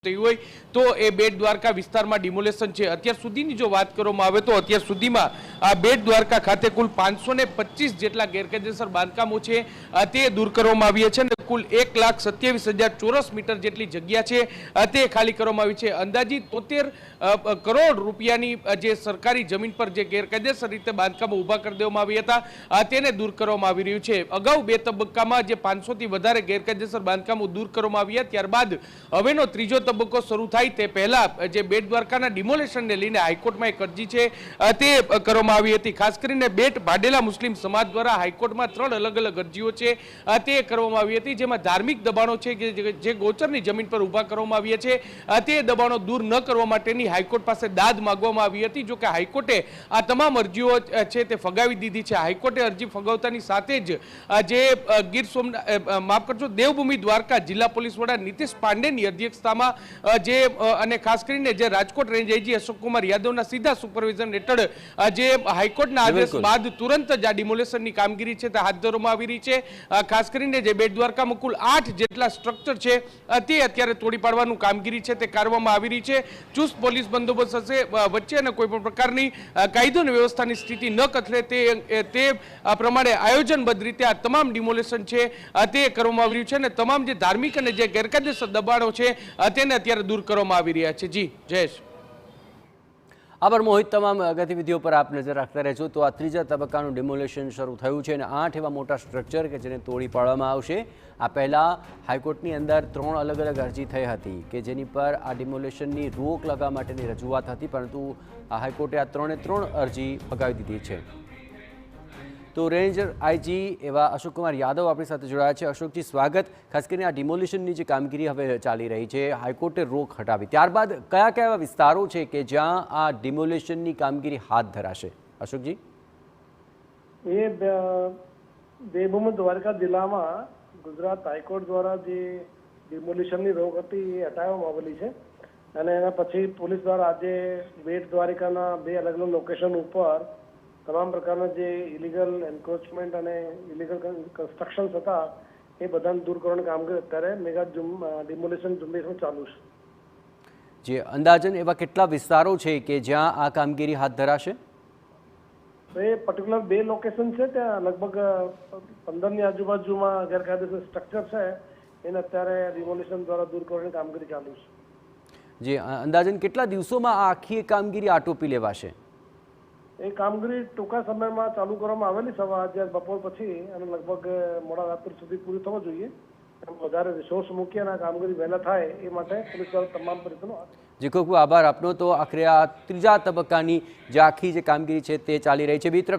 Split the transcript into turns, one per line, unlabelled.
હોય તો એ બેટ દ્વારકા વિસ્તારમાં ડિમોલેશન છે। અત્યાર સુધીની જો વાત કરવામાં આવે તો અત્યાર સુધીમાં આ બેટ દ્વારકા ખાતે કુલ 525 જેટલા ગેરકાયદેસર બાંધકામો છે તે દૂર કરવામાં આવ્યા છે અને કુલ 1,27,000 ચોરસ મીટર જેટલી જગ્યા છે તે ખાલી કરવામાં આવી છે। અંદાજિત 73 કરોડ રૂપિયાની જે સરકારી જમીન પર જે ગેરકાયદેસર રીતે બાંધકામો ઊભા કરી દેવામાં આવ્યા હતા તેને દૂર કરવામાં આવી રહ્યું છે। અગાઉ બે તબક્કામાં જે 500 થી વધારે ગેરકાયદેસર બાંધકામો દૂર કરવામાં આવ્યા, ત્યારબાદ હવેનો ત્રીજો તબક્કો શરૂ થાય તે પહેલા જે બેટ દ્વારકાના ડિમોલેશનને લઈને હાઈકોર્ટમાં એક અરજી છે તે કરવામાં આવી હતી। ખાસ કરીને બેટ ભાડેલા મુસ્લિમ સમાજ દ્વારા હાઈકોર્ટમાં 3 અલગ અલગ અરજીઓ છે તે કરવામાં આવી હતી, જેમાં ધાર્મિક દબાણો છે કે જે ગોચરની જમીન પર ઊભા કરવામાં આવ્યા છે તે દબાણો દૂર ન કરવા માટેની હાઈકોર્ટ પાસે દાદ માંગવામાં આવી હતી। જો કે હાઈકોર્ટે આ તમામ અરજીઓ છે તે ફગાવી દીધી છે। હાઈકોર્ટે અરજી ફગાવતાની સાથે જ જે ગીર સોમનાથ માફ કરજો દેવભૂમિ દ્વારકા જિલ્લા પોલીસ વડા નીતિશ પાંડેની અધ્યક્ષતામાં જે અને ખાસ કરીને જે રાજકોટ રેન્જ આઈજી અશોકકુમાર યાદવના સીધા સુપરવિઝન હેઠળ જે હાઈકોર્ટના આદેશ બાદ તુરંત જ આ ડિમોલેશનની કામગીરી છે તે હાથ ધરવામાં આવી રહી છે। ખાસ કરીને જે બેટ દ્વારકામાં કુલ 8 જેટલા સ્ટ્રક્ચર છે તે અત્યારે તોડી પાડવાનું કામગીરી છે તે કરવામાં આવી રહી છે। ચુસ્ત પોલીસ બંદોબસ્ત હશે વચ્ચે અને કોઈ પણ પ્રકારની કાયદો અને વ્યવસ્થાની સ્થિતિ ન કથળે તે પ્રમાણે આયોજનબદ્ધ રીતે આ તમામ ડિમોલેશન છે તે કરવામાં આવી રહ્યું છે અને તમામ જે ધાર્મિક અને જે ગેરકાયદેસર દબાણો છે તેને અત્યારે દૂર કરવામાં આવી રહ્યા છે। જી જયેશ।
આભાર મોહિત, તમામ ગતિવિધિઓ પર આપ નજર રાખતા રહેજો। તો આ ત્રીજા તબક્કાનું ડિમોલેશન શરૂ થયું છે અને 8 એવા મોટા સ્ટ્રક્ચર કે જેને તોડી પાડવામાં આવશે। આ પહેલાં હાઈકોર્ટની અંદર 3 અલગ અલગ અરજી થઈ હતી કે જેની પર આ ડિમોલેશનની રોક લગાવવા માટેની રજૂઆત હતી, પરંતુ આ હાઈકોર્ટે આ 3 અરજી ફગાવી દીધી છે। તો રેન્જ આઈજી એવા અશોકકુમાર યાદવ આપણી સાથે જોડાયા છે। અશોકજી, સ્વાગત। ખાસ કરીને આ ડિમોલિશનની જે કામગીરી હવે ચાલી રહી છે, હાઈકોર્ટે રોક હટાવી, ત્યારબાદ કયા કયા એવા વિસ્તારો છે કે જ્યાં આ ડિમોલિશનની કામગીરી હાથ ધરાશે? અશોકજી,
એ દેવભૂમિ દ્વારકા જિલ્લામાં ગુજરાત હાઈકોર્ટ દ્વારા જે ડિમોલિશનની રોક હતી એ હટાવવામાં આવેલી છે અને એના પછી પોલીસ દ્વારા આજે બેટ દ્વારકાના 2 અલગ અલગ લોકેશન ઉપર તમામ પ્રકારના જે ઇલીગલ એન્ક્રોચમેન્ટ અને ઇલીગલ કન્સ્ટ્રક્શન્સ હતા એ બધાને દૂર કરવાની કામગીરી અત્યારે મેગા ડિમોલિશન ઝુંબેશમાં ચાલુ છે।
જે અંદાજન એવા કેટલા વિસ્તારો છે કે જ્યાં આ કામગીરી હાથ ધરાશે?
એ પર્ટિક્યુલર 2 લોકેશન છે, ત્યાં લગભગ 15ની આજુબાજુમાં ગેરકાયદેસર સ્ટ્રક્ચર છે એને અત્યારે ડિમોલિશન દ્વારા દૂર કરવાની કામગીરી ચાલુ છે।
જે અંદાજન કેટલા દિવસોમાં આ આખી કામગીરી આટોપી લેવાશે?
એ કામગીરી ટૂંકા સમયમાં ચાલુ કરવામાં આવેલી સવારે બપોર પછી અને લગભગ મોડા રાત્રિ સુધી પૂરી થવા જોઈએ। વધારે રિસોર્સ મૂકી અને કામગીરી વહેલા થાય એ માટે પોલીસ દ્વારા તમામ પ્રયત્નો।
જી, ખૂબ ખૂબ આભાર આપનો। તો આખરે આ ત્રીજા તબક્કાની જે આખી જે કામગીરી છે તે ચાલી રહી છે। બીજી તરફ